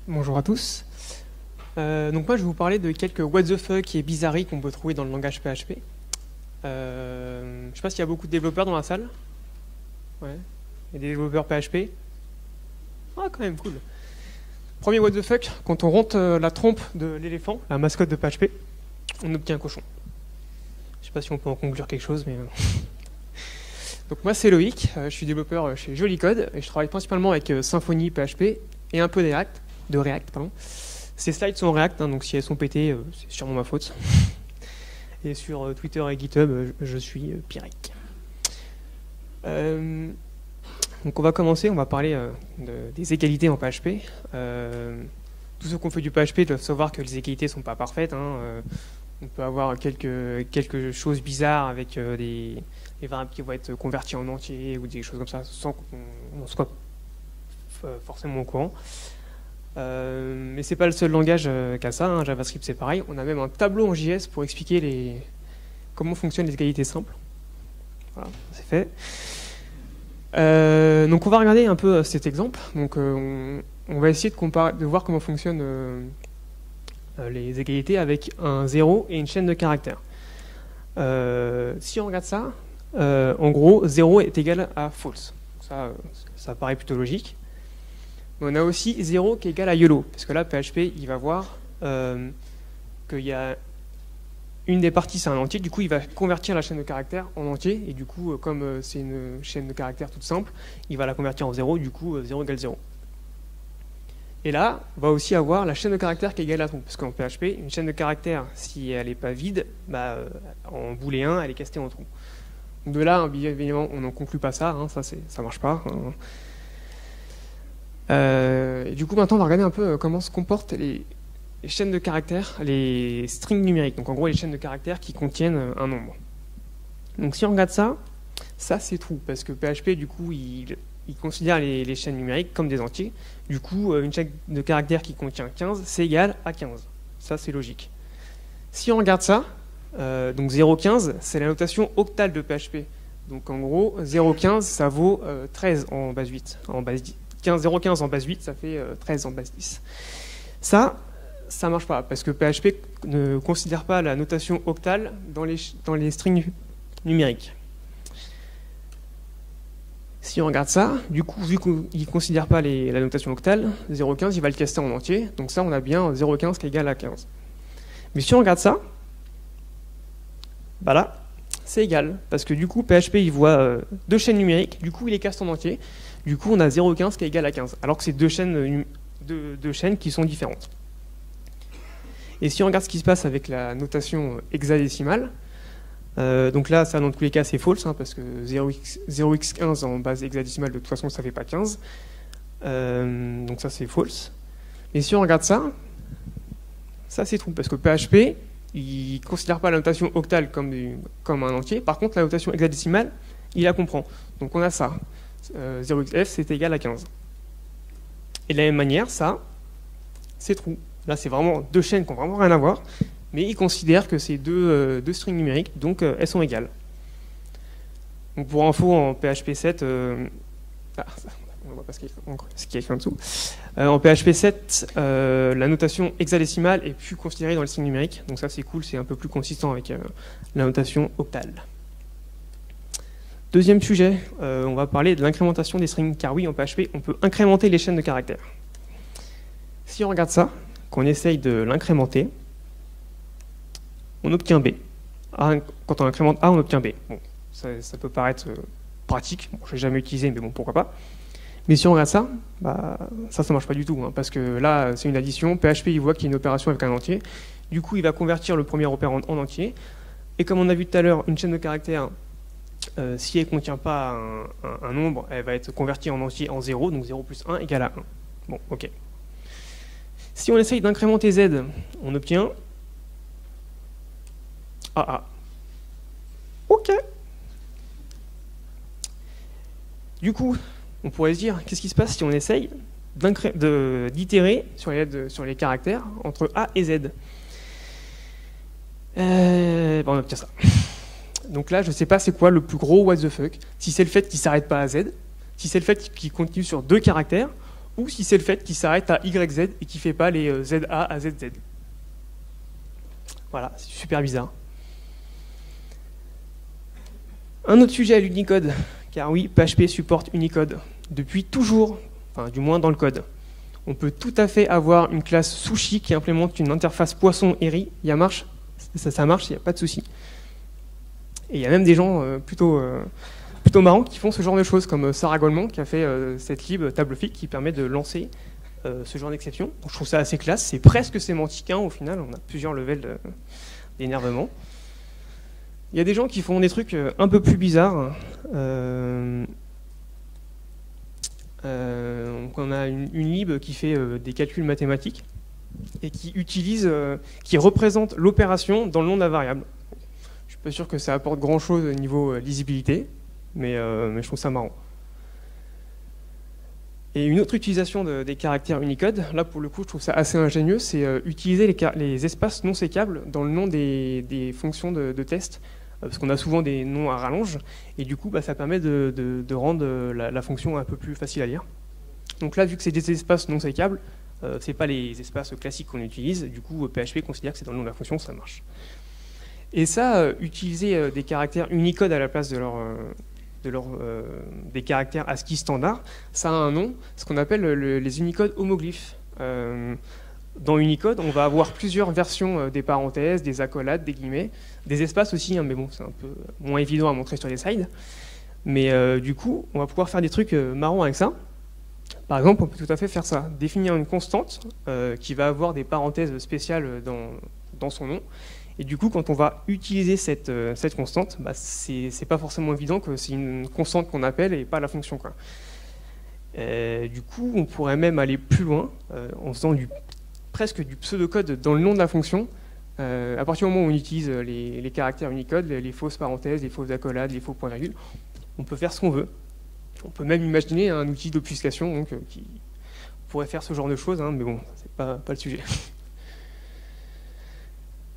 Bonjour à tous. Donc moi je vais vous parler de quelques what the fuck et bizarreries qu'on peut trouver dans le langage PHP. Je sais pas s'il y a beaucoup de développeurs dans la salle. Ouais. Il y a des développeurs PHP. Ah quand même cool. Premier what the fuck, quand on rentre la trompe de l'éléphant, la mascotte de PHP, on obtient un cochon. Je sais pas si on peut en conclure quelque chose, mais... Donc moi c'est Loïc, je suis développeur chez Joli Code et je travaille principalement avec Symfony, PHP et un peu de React. Pardon. Ces slides sont en React, hein, donc si elles sont pétées, c'est sûrement ma faute. Et sur Twitter et GitHub, je suis Pyrrhic. Donc on va commencer, on va parler des égalités en PHP. Tous ceux qui ont fait du PHP doivent savoir que les égalités ne sont pas parfaites. On peut avoir quelques choses bizarres avec des variables qui vont être converties en entier ou des choses comme ça sans qu'on soit forcément au courant. Mais c'est pas le seul langage qu'à ça, hein. JavaScript c'est pareil. On a même un tableau en JS pour expliquer comment fonctionnent les égalités simples. Voilà, c'est fait. Donc on va regarder un peu cet exemple. Donc on va essayer de voir comment fonctionnent les égalités avec un 0 et une chaîne de caractères. Si on regarde ça, en gros 0 est égal à false. Ça paraît plutôt logique. Mais on a aussi 0 qui est égal à YOLO, parce que là PHP il va voir qu'il y a une des parties c'est un entier, du coup il va convertir la chaîne de caractères en entier, et du coup comme c'est une chaîne de caractères toute simple, il va la convertir en 0, du coup 0 égale 0. Et là, on va aussi avoir la chaîne de caractères qui est égale à trou, parce qu'en PHP, une chaîne de caractères, si elle n'est pas vide, en booléen, elle est castée en trou. De là, évidemment, on n'en conclut pas ça, hein, ça marche pas. Et du coup, maintenant, on va regarder un peu comment se comportent les chaînes de caractères, les strings numériques. Donc, en gros, les chaînes de caractères qui contiennent un nombre. Donc, si on regarde ça c'est true, parce que PHP, du coup, il considère les chaînes numériques comme des entiers. Du coup, une chaîne de caractères qui contient 15, c'est égal à 15. Ça, c'est logique. Si on regarde ça, donc 0,15, c'est la notation octale de PHP. Donc, en gros, 0,15, ça vaut 13 en base 8, en base 10. 0,15 en base 8, ça fait 13 en base 10. Ça marche pas, parce que PHP ne considère pas la notation octale dans les strings numériques. Si on regarde ça, du coup, vu qu'il ne considère pas la notation octale, 0,15, il va le caster en entier. Donc ça, on a bien 0,15 qui est égal à 15. Mais si on regarde ça, là, c'est égal. Parce que du coup, PHP, il voit deux chaînes numériques, du coup, il les caste en entier. Du coup, on a 0,15 qui est égal à 15, alors que c'est deux chaînes qui sont différentes. Et si on regarde ce qui se passe avec la notation hexadécimale, donc là, ça dans tous les cas, c'est false, hein, parce que 0x15 en base hexadécimale, de toute façon, ça ne fait pas 15. Donc ça, c'est false. Mais si on regarde ça c'est true, parce que PHP, il ne considère pas la notation octale comme un entier. Par contre, la notation hexadécimale, il la comprend. Donc on a ça. 0xf, c'est égal à 15. Et de la même manière, ça, c'est true. Là, c'est vraiment deux chaînes qui n'ont vraiment rien à voir, mais il considère que c'est deux strings numériques, donc elles sont égales. Donc pour info, en PHP 7, on ne voit pas ce qu'il y a écrit en dessous. En PHP 7, la notation hexadécimale est plus considérée dans les strings numériques, donc ça c'est cool, c'est un peu plus consistant avec la notation octale. Deuxième sujet, on va parler de l'incrémentation des strings, car oui, en PHP, on peut incrémenter les chaînes de caractères. Si on regarde ça, qu'on essaye de l'incrémenter, on obtient B. Quand on incrémente A, on obtient B. Bon, ça peut paraître pratique, bon, je ne l'ai jamais utilisé, mais bon, pourquoi pas. Mais si on regarde ça, ça ne marche pas du tout, hein, parce que là, c'est une addition, PHP, il voit qu'il y a une opération avec un entier, du coup, il va convertir le premier opérand en entier, et comme on a vu tout à l'heure, une chaîne de caractères, si elle ne contient pas un nombre, elle va être convertie en entier en 0, donc 0 plus 1 égale à 1. Bon, ok. Si on essaye d'incrémenter Z, on obtient AA. Ok. Du coup, on pourrait se dire, qu'est-ce qui se passe si on essaye d'itérer sur les caractères entre A et Z? On obtient ça. Donc là, je ne sais pas c'est quoi le plus gros what the fuck. Si c'est le fait qu'il ne s'arrête pas à Z, si c'est le fait qu'il continue sur deux caractères, ou si c'est le fait qu'il s'arrête à YZ et qu'il ne fait pas les ZA à ZZ. Voilà, c'est super bizarre. Un autre sujet à l'Unicode, car oui, PHP supporte Unicode depuis toujours, enfin du moins dans le code. On peut tout à fait avoir une classe sushi qui implémente une interface poisson et riz, ça marche, il n'y a pas de souci. Et il y a même des gens plutôt marrants qui font ce genre de choses, comme Sarah Goldman qui a fait cette lib TableFig qui permet de lancer ce genre d'exception. Je trouve ça assez classe, c'est presque sémantique au final, on a plusieurs levels d'énervement. Il y a des gens qui font des trucs un peu plus bizarres. On a une lib qui fait des calculs mathématiques et qui représente l'opération dans le nom de la variable. Je suis pas sûr que ça apporte grand chose au niveau lisibilité, mais je trouve ça marrant. Et une autre utilisation des caractères Unicode, là pour le coup je trouve ça assez ingénieux, c'est utiliser les espaces non sécables dans le nom des fonctions de test, parce qu'on a souvent des noms à rallonge, et du coup ça permet de rendre la fonction un peu plus facile à lire. Donc là, vu que c'est des espaces non sécables, c'est pas les espaces classiques qu'on utilise, du coup PHP considère que c'est dans le nom de la fonction, ça marche. Et ça, utiliser des caractères Unicode à la place des caractères ASCII standard, ça a un nom, ce qu'on appelle les Unicode homoglyphes. Dans Unicode, on va avoir plusieurs versions des parenthèses, des accolades, des guillemets, des espaces aussi, hein, mais bon, c'est un peu moins évident à montrer sur les slides. Mais du coup, on va pouvoir faire des trucs marrants avec ça. Par exemple, on peut tout à fait faire ça, définir une constante qui va avoir des parenthèses spéciales dans son nom. Et du coup, quand on va utiliser cette constante, c'est pas forcément évident que c'est une constante qu'on appelle et pas la fonction, quoi. Du coup, on pourrait même aller plus loin en faisant presque du pseudocode dans le nom de la fonction. À partir du moment où on utilise les caractères Unicode, les fausses parenthèses, les fausses accolades, les faux points-virgules, on peut faire ce qu'on veut. On peut même imaginer un outil d'obfuscation qui pourrait faire ce genre de choses, hein, mais bon, c'est pas le sujet.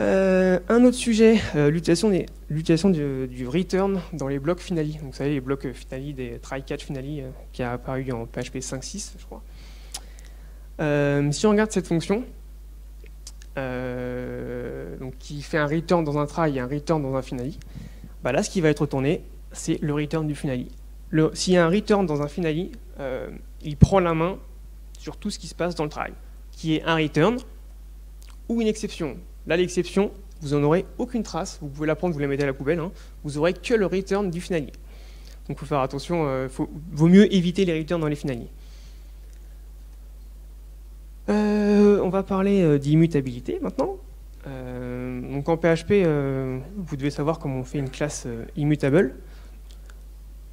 Un autre sujet, l'utilisation du return dans les blocs finali. Donc, vous savez, les blocs finali des try-catch finali qui a apparu en PHP 5.6, je crois. Si on regarde cette fonction, donc, qui fait un return dans un try et un return dans un finali, là, ce qui va être retourné, c'est le return du finali. S'il y a un return dans un finali, il prend la main sur tout ce qui se passe dans le try, qui est un return ou une exception. Là, l'exception, vous n'en aurez aucune trace, vous pouvez la prendre, vous la mettez à la poubelle, hein. Vous n'aurez que le return du finali. Donc il faut faire attention, vaut mieux éviter les returns dans les finali. On va parler d'immutabilité maintenant. Donc en PHP, vous devez savoir comment on fait une classe immutable.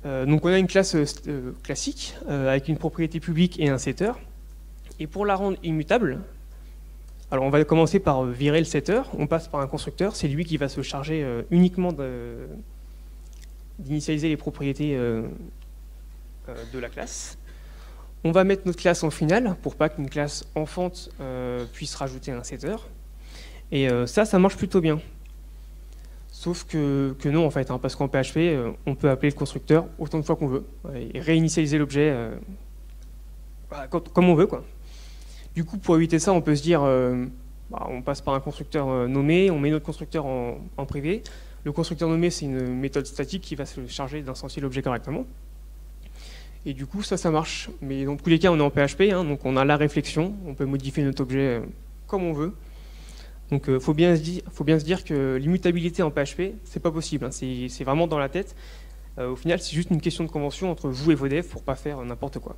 Donc on a une classe classique avec une propriété publique et un setter. Et pour la rendre immutable, alors on va commencer par virer le setter, on passe par un constructeur, c'est lui qui va se charger uniquement d'initialiser les propriétés de la classe. On va mettre notre classe en finale pour pas qu'une classe enfante puisse rajouter un setter. Et ça marche plutôt bien. Sauf que non en fait, hein, parce qu'en PHP, on peut appeler le constructeur autant de fois qu'on veut et réinitialiser l'objet comme on veut, quoi. Du coup, pour éviter ça, on peut se dire, on passe par un constructeur nommé, on met notre constructeur en privé. Le constructeur nommé, c'est une méthode statique qui va se charger d'instancier l'objet correctement. Et du coup, ça marche. Mais dans tous les cas, on est en PHP, hein, donc on a la réflexion, on peut modifier notre objet comme on veut. Donc, faut bien se dire que l'immutabilité en PHP, c'est pas possible, hein, c'est vraiment dans la tête. Au final, c'est juste une question de convention entre vous et vos devs pour pas faire n'importe quoi.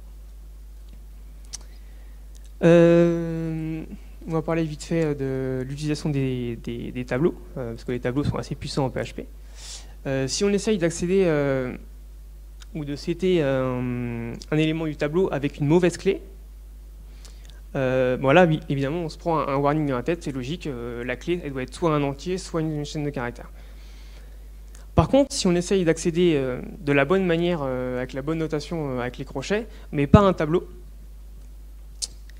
On va parler vite fait de l'utilisation des tableaux, parce que les tableaux sont assez puissants en PHP. Si on essaye d'accéder ou de setter un élément du tableau avec une mauvaise clé, là, oui, évidemment, on se prend un warning dans la tête, c'est logique, la clé, elle doit être soit un entier, soit une chaîne de caractères. Par contre, si on essaye d'accéder de la bonne manière, avec la bonne notation, avec les crochets, mais pas un tableau,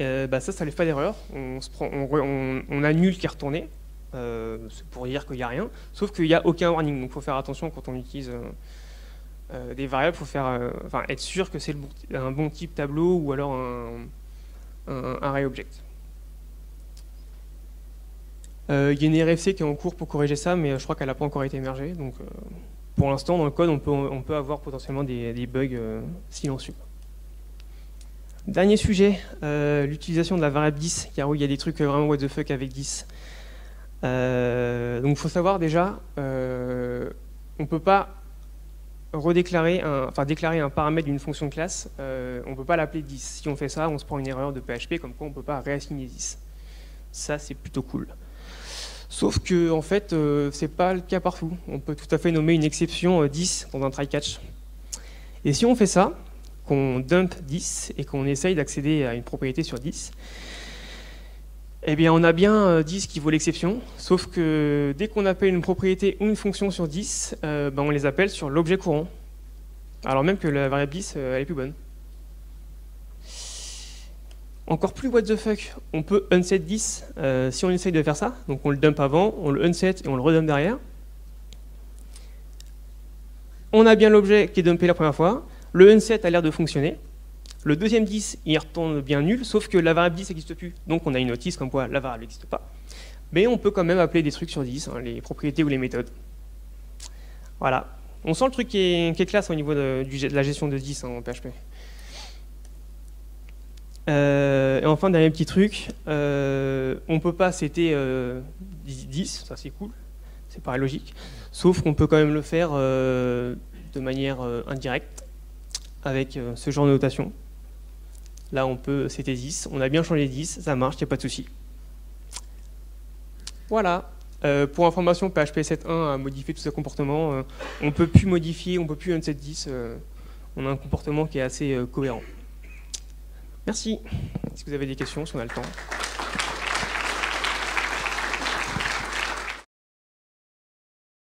ça ne fait pas d'erreur, on annule qui est retourné, c'est pour dire qu'il n'y a rien, sauf qu'il n'y a aucun warning, donc il faut faire attention quand on utilise des variables, il faut faire, être sûr que c'est un bon type tableau ou alors un array object. Il y a une RFC qui est en cours pour corriger ça, mais je crois qu'elle n'a pas encore été émergée. Donc, pour l'instant, dans le code, on peut avoir potentiellement des bugs silencieux. Dernier sujet, l'utilisation de la variable 10, car oui, il y a des trucs vraiment what the fuck avec 10. Donc il faut savoir déjà, on ne peut pas déclarer un paramètre d'une fonction de classe, on ne peut pas l'appeler 10. Si on fait ça, on se prend une erreur de PHP, comme quoi on ne peut pas réassigner 10. Ça, c'est plutôt cool. Sauf que, en fait, c'est pas le cas partout. On peut tout à fait nommer une exception 10 dans un try-catch. Et si on fait ça, qu'on dump 10 et qu'on essaye d'accéder à une propriété sur 10, eh bien, on a bien 10 qui vaut l'exception, sauf que dès qu'on appelle une propriété ou une fonction sur 10, on les appelle sur l'objet courant, alors même que la variable 10, elle est plus bonne. Encore plus what the fuck, on peut unset 10 si on essaye de faire ça, donc on le dump avant, on le unset et on le redump derrière. On a bien l'objet qui est dumpé la première fois, le unset a l'air de fonctionner. Le deuxième 10, il retourne bien nul, sauf que la variable 10 n'existe plus. Donc on a une notice comme quoi la variable n'existe pas. Mais on peut quand même appeler des trucs sur 10, les propriétés ou les méthodes. Voilà. On sent le truc qui est classe au niveau de la gestion de 10 en PHP. Et enfin, dernier petit truc, on ne peut pas setter 10, ça c'est cool, c'est pareil logique, sauf qu'on peut quand même le faire de manière indirecte, avec ce genre de notation. Là, on peut setter 10, on a bien changé 10, ça marche, il n'y a pas de souci. Voilà. Pour information, PHP 7.1 a modifié tout ce comportement. On ne peut plus modifier, on ne peut plus unset 10. On a un comportement qui est assez cohérent. Merci. Si vous avez des questions, si on a le temps.